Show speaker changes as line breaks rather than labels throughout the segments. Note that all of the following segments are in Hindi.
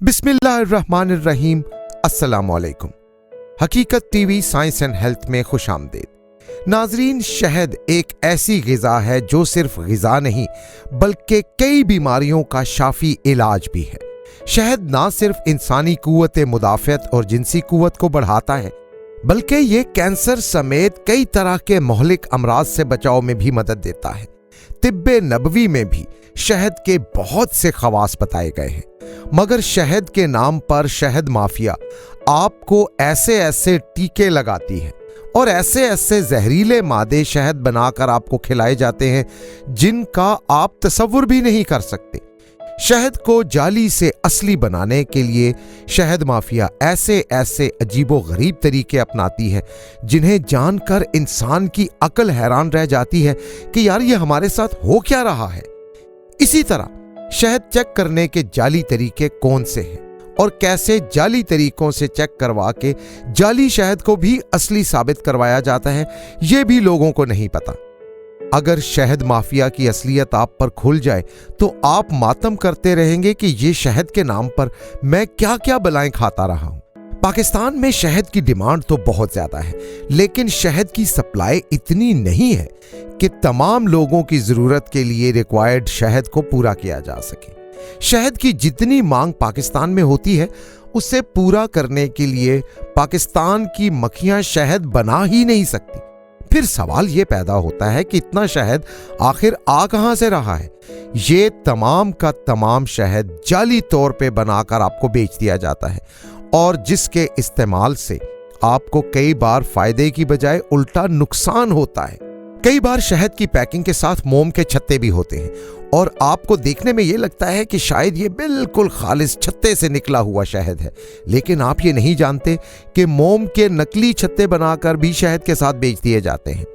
बिस्मिल्लाहिर्रहमानिर्रहीम। अस्सलामुअलैकुम। हकीकत टीवी साइंस एंड हेल्थ में खुश आमदीद। नाजरीन, शहद एक ऐसी ग़िज़ा है जो सिर्फ ग़िज़ा नहीं बल्कि कई बीमारियों का शाफी इलाज भी है। शहद ना सिर्फ इंसानी कुव्वत मुदाफ़अत और जिनसी कुव्वत को बढ़ाता है बल्कि ये कैंसर समेत कई तरह के मोहलिक अमराज से बचाव में भी मदद देता है। तिब्बे नबवी में भी शहद के बहुत से खवास बताए गए हैं, मगर शहद के नाम पर शहद माफिया आपको ऐसे ऐसे टीके लगाती है और ऐसे ऐसे जहरीले मादे शहद बनाकर आपको खिलाए जाते हैं जिनका आप तसव्वुर भी नहीं कर सकते। शहद को जाली से असली बनाने के लिए शहद माफिया ऐसे ऐसे अजीबो गरीब तरीके अपनाती है जिन्हें जानकर इंसान की अकल हैरान रह जाती है कि यार ये हमारे साथ हो क्या रहा है। इसी तरह शहद चेक करने के जाली तरीके कौन से हैं और कैसे जाली तरीकों से चेक करवा के जाली शहद को भी असली साबित करवाया जाता है, ये भी लोगों को नहीं पता। अगर शहद माफिया की असलियत आप पर खुल जाए तो आप मातम करते रहेंगे कि ये शहद के नाम पर मैं क्या क्या बलाएं खाता रहा हूं। पाकिस्तान में शहद की डिमांड तो बहुत ज्यादा है, लेकिन शहद की सप्लाई इतनी नहीं है कि तमाम लोगों की जरूरत के लिए रिक्वायर्ड शहद को पूरा किया जा सके। शहद की जितनी मांग पाकिस्तान में होती है उसे पूरा करने के लिए पाकिस्तान की मक्खियां शहद बना ही नहीं सकती। फिर सवाल ये पैदा होता है कि इतना शहद आखिर आ कहां से रहा है। ये तमाम का तमाम शहद जाली तौर पे बनाकर आपको बेच दिया जाता है और जिसके इस्तेमाल से आपको कई बार फायदे की बजाय उल्टा नुकसान होता है। कई बार शहद की पैकिंग के साथ मोम के छत्ते भी होते हैं और आपको देखने में ये लगता है कि शायद ये बिल्कुल खालिस छत्ते से निकला हुआ शहद है, लेकिन आप ये नहीं जानते कि मोम के नकली छत्ते बनाकर भी शहद के साथ बेच दिए जाते हैं।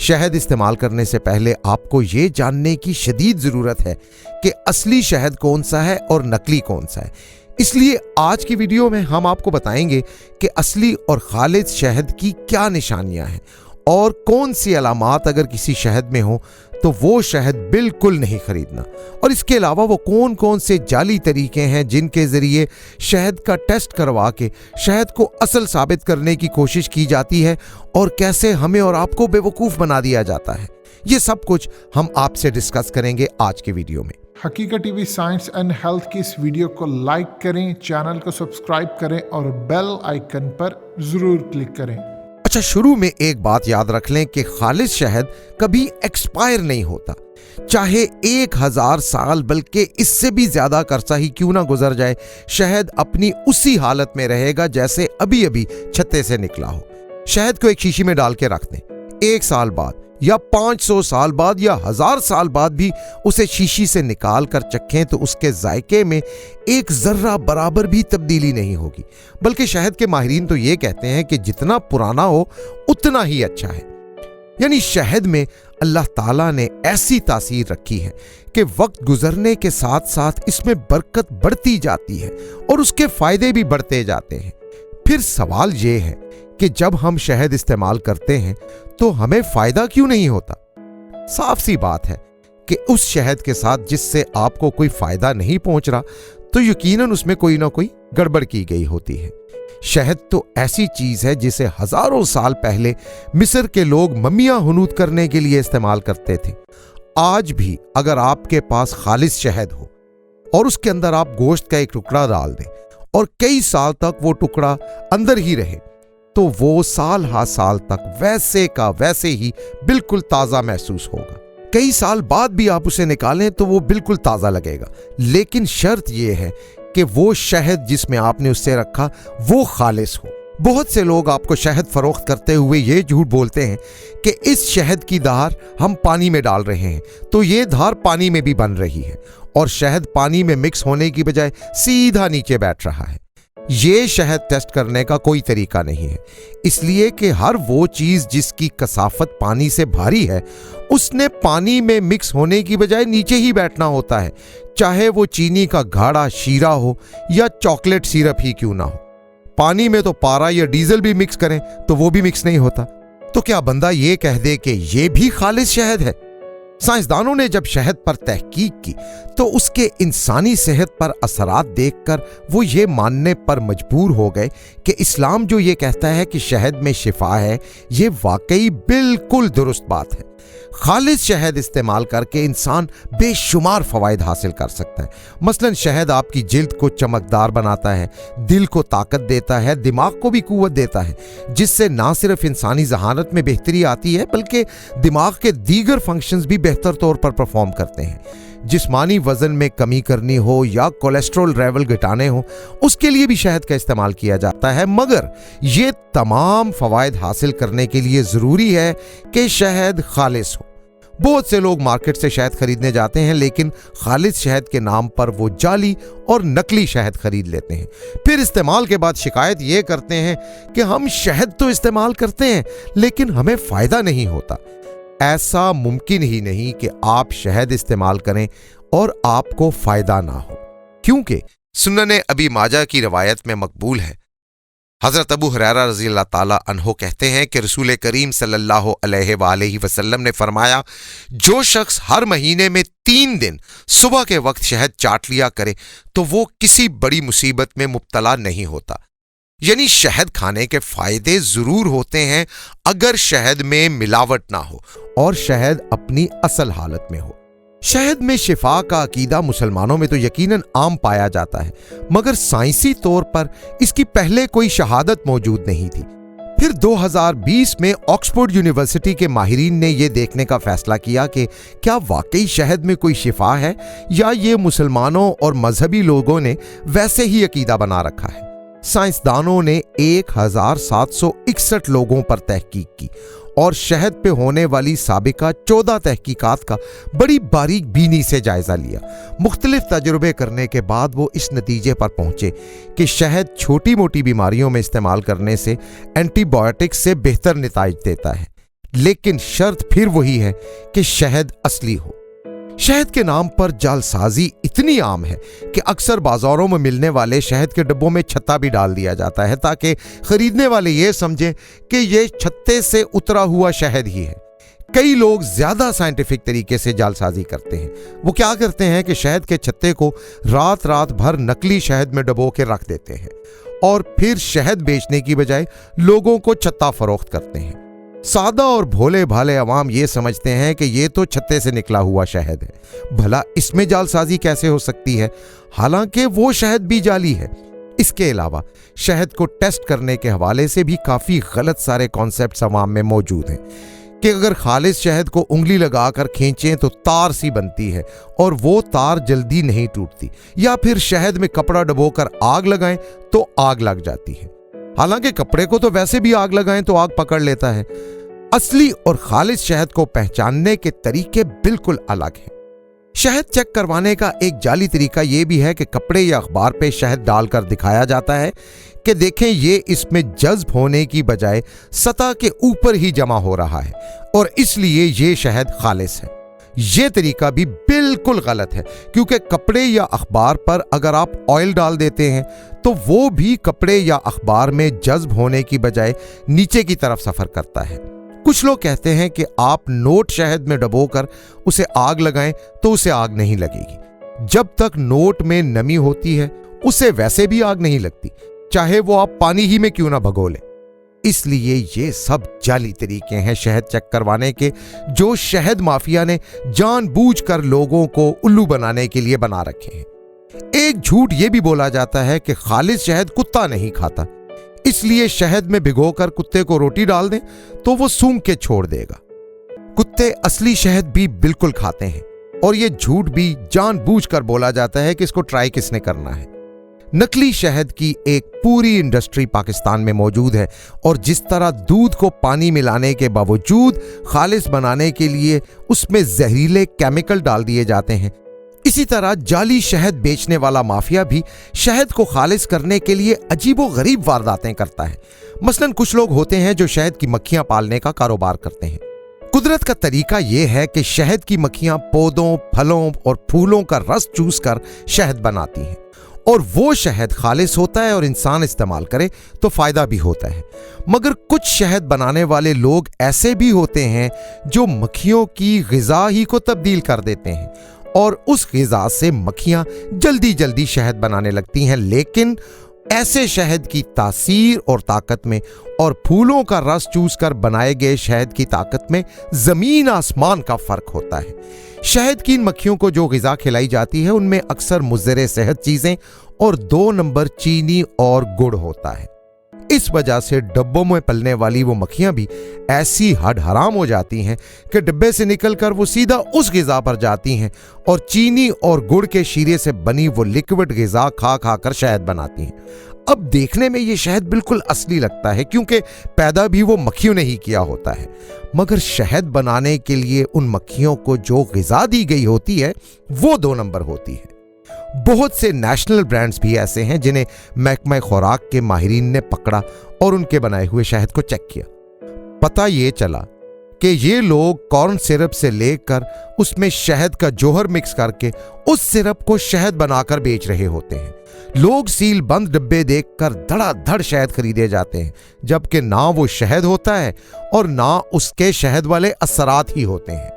शहद इस्तेमाल करने से पहले आपको ये जानने की शदीद ज़रूरत है कि असली शहद कौन सा है और नकली कौन सा है। इसलिए आज की वीडियो में हम आपको बताएंगे कि असली और खालिस शहद की क्या निशानियां हैं और कौन सी अलामात अगर किसी शहद में हो तो वो शहद बिल्कुल नहीं खरीदना। और इसके अलावा वो कौन कौन से जाली तरीके हैं जिनके ज़रिए शहद का टेस्ट करवा के शहद को असल साबित करने की कोशिश की जाती है और कैसे हमें और आपको बेवकूफ़ बना दिया जाता है। ये सब कुछ हम आपसे डिस्कस करेंगे आज के वीडियो में।
हकीकत टीवी साइंस एंड हेल्थ की इस वीडियो को लाइक करें, चैनल को सब्सक्राइब करें और बेल आइकन पर ज़रूर क्लिक करें।
अच्छा, शुरू में एक बात याद रख लें कि खालिस शहद कभी एक्सपायर नहीं होता। चाहे 1000 साल बल्कि इससे भी ज्यादा अरसा ही क्यों ना गुजर जाए, शहद अपनी उसी हालत में रहेगा जैसे अभी अभी छत्ते से निकला हो। शहद को एक शीशी में डाल के रख दें, 1 साल बाद या 500 साल बाद या 1000 साल बाद भी उसे शीशी से निकाल कर चखें तो उसके जायके में एक जर्रा बराबर भी तब्दीली नहीं होगी। बल्कि शहद के माहिरीन तो ये कहते हैं कि जितना पुराना हो उतना ही अच्छा है। यानी शहद में अल्लाह ताला ने ऐसी तासीर रखी है कि वक्त गुजरने के साथ साथ इसमें बरकत बढ़ती जाती है और उसके फायदे भी बढ़ते जाते हैं। फिर सवाल ये है कि जब हम शहद इस्तेमाल करते हैं तो हमें फायदा क्यों नहीं होता। साफ सी बात है कि उस शहद के साथ जिससे आपको कोई फायदा नहीं पहुंच रहा तो यकीनन उसमें कोई ना कोई गड़बड़ की गई होती है। शहद तो ऐसी चीज है जिसे हजारों साल पहले मिस्र के लोग मम्मियां हुनूद करने के लिए इस्तेमाल करते थे। आज भी अगर आपके पास खालिस शहद हो और उसके अंदर आप गोश्त का एक टुकड़ा डाल दें और कई साल तक वो टुकड़ा अंदर ही रहे तो वो साल हा साल तक वैसे का वैसे ही बिल्कुल ताज़ा महसूस होगा। कई साल बाद भी आप उसे निकालें तो वो बिल्कुल ताज़ा लगेगा, लेकिन शर्त ये है कि वो शहद जिसमें आपने उससे रखा वो खालिस हो। बहुत से लोग आपको शहद फरोख्त करते हुए ये झूठ बोलते हैं कि इस शहद की धार हम पानी में डाल रहे हैं तो ये धार पानी में भी बन रही है और शहद पानी में मिक्स होने की बजाय सीधा नीचे बैठ रहा है। ये शहद टेस्ट करने का कोई तरीका नहीं है, इसलिए कि हर वो चीज जिसकी कसाफत पानी से भारी है उसने पानी में मिक्स होने की बजाय नीचे ही बैठना होता है, चाहे वो चीनी का गाढ़ा शीरा हो या चॉकलेट सिरप ही क्यों ना हो। पानी में तो पारा या डीजल भी मिक्स करें तो वो भी मिक्स नहीं होता। तो क्या बंदा ये कह दे कि ये भी खालिस शहद है? साइंसदानों ने जब शहद पर तहकीक की तो उसके इंसानी सेहत पर असरात देखकर वो ये मानने पर मजबूर हो गए कि इस्लाम जो ये कहता है कि शहद में शिफा है, ये वाकई बिल्कुल दुरुस्त बात है। खालिस शहद इस्तेमाल करके इंसान बेशुमार फवायद हासिल कर सकता है। मसलन शहद आपकी जिल्द को चमकदार बनाता है, दिल को ताकत देता है, दिमाग को भी कुव्वत देता है, जिससे ना सिर्फ इंसानी जहानत में बेहतरी आती है बल्कि दिमाग के दीगर फंक्शंस भी बेहतर तौर पर परफॉर्म करते हैं। जिस्मानी वजन में कमी करनी हो या कोलेस्ट्रॉल लेवल घटाने हो, उसके लिए भी शहद का इस्तेमाल किया जाता है। मगर ये तमाम फवायद हासिल करने के लिए ज़रूरी है कि शहद खालिस हो। बहुत से लोग मार्केट से शहद खरीदने जाते हैं, लेकिन खालिस शहद के नाम पर वो जाली और नकली शहद खरीद लेते हैं। फिर इस्तेमाल के बाद शिकायत ये करते हैं कि हम शहद तो इस्तेमाल करते हैं लेकिन हमें फ़ायदा नहीं होता। ऐसा मुमकिन ही नहीं कि आप शहद इस्तेमाल करें और आपको फ़ायदा ना हो, क्योंकि सुनने अबी माजा की रवायत में मकबूल है, हज़रत अबू हुरैरा रज़ी अल्लाह ताला अन्हो कहते हैं कि रसूल करीम सल्लल्लाहु अलैहि वसल्लम ने फरमाया, जो शख्स हर महीने में 3 दिन सुबह के वक्त शहद चाट लिया करे तो वो किसी बड़ी मुसीबत में मुब्तला नहीं होता। यानी शहद खाने के फायदे जरूर होते हैं अगर शहद में मिलावट ना हो और शहद अपनी असल हालत में हो। शहद में शिफा का अकीदा मुसलमानों में तो यकीनन आम पाया जाता है, मगर साइंसी तौर पर इसकी पहले कोई शहादत मौजूद नहीं थी। फिर 2020 में ऑक्सफोर्ड यूनिवर्सिटी के माहिरीन ने यह देखने का फैसला किया कि क्या वाकई शहद में कोई शिफा है या ये मुसलमानों और मजहबी लोगों ने वैसे ही अकीदा बना रखा है। साइंसदानों ने 1761 लोगों पर तहकीक की और शहद पे होने वाली साबिका 14 तहकीकात का बड़ी बारीक बीनी से जायजा लिया। मुख्तलिफ तजुर्बे करने के बाद वो इस नतीजे पर पहुंचे कि शहद छोटी मोटी बीमारियों में इस्तेमाल करने से एंटीबायोटिक्स से बेहतर नताइज देता है, लेकिन शर्त फिर वही है कि शहद असली हो। शहद के नाम पर जालसाजी इतनी आम है कि अक्सर बाजारों में मिलने वाले शहद के डब्बों में छत्ता भी डाल दिया जाता है ताकि खरीदने वाले ये समझें कि ये छत्ते से उतरा हुआ शहद ही है। कई लोग ज्यादा साइंटिफिक तरीके से जालसाजी करते हैं। वो क्या करते हैं कि शहद के छत्ते को रात रात भर नकली शहद में डुबो के रख देते हैं और फिर शहद बेचने की बजाय लोगों को छत्ता फरोख्त करते हैं। सादा और भोले भाले अवाम ये समझते हैं कि ये तो छत्ते से निकला हुआ शहद है, भला इसमें जालसाजी कैसे हो सकती है, हालांकि वो शहद भी जाली है। इसके अलावा शहद को टेस्ट करने के हवाले से भी काफ़ी गलत सारे कॉन्सेप्ट्स अवाम में मौजूद हैं कि अगर खालिस शहद को उंगली लगाकर खींचें तो तार सी बनती है और वो तार जल्दी नहीं टूटती, या फिर शहद में कपड़ा डुबोकर आग लगाएं तो आग लग जाती है। हालांकि कपड़े को तो वैसे भी आग लगाएं तो आग पकड़ लेता है। असली और खालिस शहद को पहचानने के तरीके बिल्कुल अलग हैं। शहद चेक करवाने का एक जाली तरीका यह भी है कि कपड़े या अखबार पे शहद डालकर दिखाया जाता है कि देखें ये इसमें जज्ब होने की बजाय सतह के ऊपर ही जमा हो रहा है और इसलिए ये शहद खालिस है। ये तरीका भी बिल्कुल गलत है, क्योंकि कपड़े या अखबार पर अगर आप ऑयल डाल देते हैं तो वो भी कपड़े या अखबार में जज्ब होने की बजाय नीचे की तरफ सफर करता है। कुछ लोग कहते हैं कि आप नोट शहद में डुबोकर उसे आग लगाएं तो उसे आग नहीं लगेगी। जब तक नोट में नमी होती है उसे वैसे भी आग नहीं लगती, चाहे वो आप पानी ही में क्यों ना भगो लें। इसलिए ये सब जाली तरीके हैं शहद चेक करवाने के, जो शहद माफिया ने जानबूझकर लोगों को उल्लू बनाने के लिए बना रखे हैं। एक झूठ ये भी बोला जाता है कि खालिस शहद कुत्ता नहीं खाता, इसलिए शहद में भिगोकर कुत्ते को रोटी डाल दें तो वो सूंघ के छोड़ देगा। कुत्ते असली शहद भी बिल्कुल खाते हैं और ये झूठ भी जानबूझकर बोला जाता है कि इसको ट्राई किसने करना है। नकली शहद की एक पूरी इंडस्ट्री पाकिस्तान में मौजूद है और जिस तरह दूध को पानी मिलाने के बावजूद खालिस बनाने के लिए उसमें जहरीले केमिकल डाल दिए जाते हैं, इसी तरह जाली शहद बेचने वाला माफिया भी शहद को खालिस करने के लिए अजीबोगरीब वारदातें करता है। मसलन कुछ लोग होते हैं जो शहद की मक्खियां पालने का कारोबार करते हैं। कुदरत का तरीका यह है कि शहद की मक्खियां पौधों, फलों और फूलों का रस चूस कर शहद बनाती हैं और वो शहद खालिस होता है और इंसान इस्तेमाल करे तो फायदा भी होता है। मगर कुछ शहद बनाने वाले लोग ऐसे भी होते हैं जो मक्खियों की ग़िज़ा ही को तब्दील कर देते हैं और उस ग़िज़ा से मक्खियां जल्दी जल्दी शहद बनाने लगती हैं। लेकिन ऐसे शहद की तासीर और ताकत में और फूलों का रस चूस कर बनाए गए शहद की ताकत में ज़मीन आसमान का फ़र्क होता है। शहद की इन मक्खियों को जो ग़िज़ा खिलाई जाती है उनमें अक्सर मुज़र सेहत चीज़ें और 2 नंबर चीनी और गुड़ होता है। इस वजह से डब्बों में पलने वाली वो मक्खियां भी ऐसी हड हराम हो जाती हैं कि डिब्बे से निकलकर वो सीधा उस ग़िज़ा पर जाती हैं और चीनी और गुड़ के शीरे से बनी वो लिक्विड ग़िज़ा खा खा कर शहद बनाती हैं। अब देखने में ये शहद बिल्कुल असली लगता है क्योंकि पैदा भी वो मक्खियों ने ही किया होता है, मगर शहद बनाने के लिए उन मक्खियों को जो ग़िज़ा दी गई होती है वो 2 नंबर होती है। बहुत से नेशनल ब्रांड्स भी ऐसे हैं जिन्हें महकमा खुराक के माहिरीन ने पकड़ा और उनके बनाए हुए शहद को चेक किया। पता ये चला कि ये लोग कॉर्न सिरप से लेकर उसमें शहद का जौहर मिक्स करके उस सिरप को शहद बनाकर बेच रहे होते हैं। लोग सील बंद डिब्बे देखकर धड़ाधड़ शहद खरीदे जाते हैं, जबकि ना वो शहद होता है और ना उसके शहद वाले असरात ही होते हैं।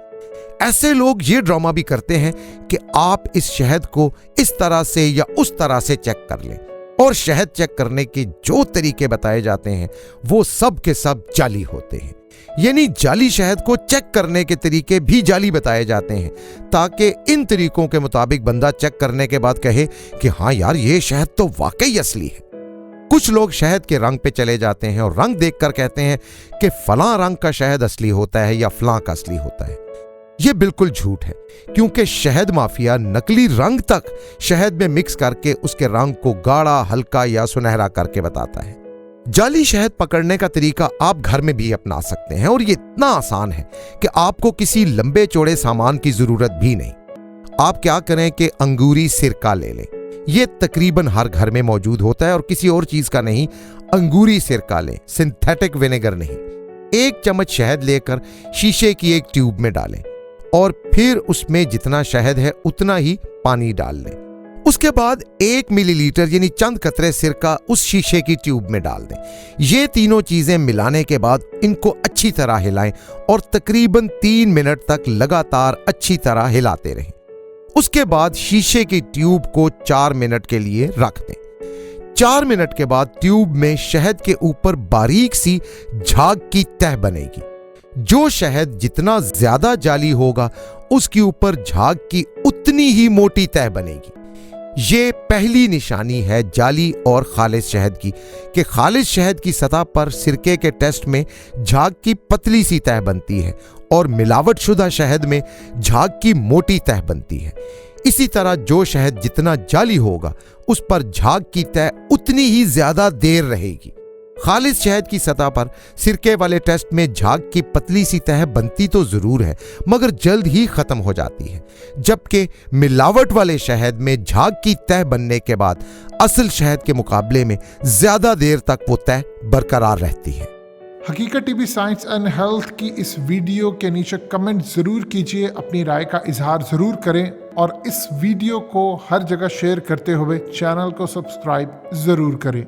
ऐसे लोग ये ड्रामा भी करते हैं कि आप इस शहद को इस तरह से या उस तरह से चेक कर लें, और शहद चेक करने के जो तरीके बताए जाते हैं वो सब के सब जाली होते हैं। यानी जाली शहद को चेक करने के तरीके भी जाली बताए जाते हैं ताकि इन तरीकों के मुताबिक बंदा चेक करने के बाद कहे कि हाँ यार ये शहद तो वाकई असली है। कुछ लोग शहद के रंग पे चले जाते हैं और रंग देखकर कहते हैं कि फलां रंग का शहद असली होता है या फलां का असली होता है। यह बिल्कुल झूठ है, क्योंकि शहद माफिया नकली रंग तक शहद में मिक्स करके उसके रंग को गाढ़ा, हल्का या सुनहरा करके बताता है। जाली शहद पकड़ने का तरीका आप घर में भी अपना सकते हैं और ये इतना आसान है कि आपको किसी लंबे चौड़े सामान की जरूरत भी नहीं। आप क्या करें कि अंगूरी सिरका ले लें। ये तकरीबन हर घर में मौजूद होता है और किसी और चीज का नहीं, अंगूरी सिरका लें, सिंथेटिक विनेगर नहीं। 1 चम्मच शहद लेकर शीशे की एक ट्यूब में डालें और फिर उसमें जितना शहद है उतना ही पानी डाल लें। उसके बाद 1 मिलीलीटर यानी चंद कतरे सिरका उस शीशे की ट्यूब में डाल दें। ये तीनों चीजें मिलाने के बाद इनको अच्छी तरह हिलाएं और तकरीबन 3 मिनट तक लगातार अच्छी तरह हिलाते रहें। उसके बाद शीशे की ट्यूब को 4 मिनट के लिए रख दें। 4 मिनट के बाद ट्यूब में शहद के ऊपर बारीक सी झाग की तह बनेगी। जो शहद जितना ज्यादा जाली होगा उसके ऊपर झाग की उतनी ही मोटी तह बनेगी। ये पहली निशानी है जाली और खालिस शहद की कि खालिस शहद की सतह पर सिरके के टेस्ट में झाग की पतली सी तह बनती है और मिलावटशुदा शहद में झाग की मोटी तह बनती है। इसी तरह जो शहद जितना जाली होगा उस पर झाग की तह उतनी ही ज्यादा देर रहेगी। खालिस शहद की सतह पर सिरके वाले टेस्ट में झाग की पतली सी तह बनती तो जरूर है मगर जल्द ही खत्म हो जाती है, जबकि मिलावट वाले शहद में झाग की तह बनने के बाद असल शहद के मुकाबले में ज्यादा देर तक वो तह बरकरार रहती है।
हकीकत टीवी साइंस एंड हेल्थ की इस वीडियो के नीचे कमेंट जरूर कीजिए, अपनी राय का इजहार जरूर करें और इस वीडियो को हर जगह शेयर करते हुए चैनल को सब्सक्राइब जरूर करें।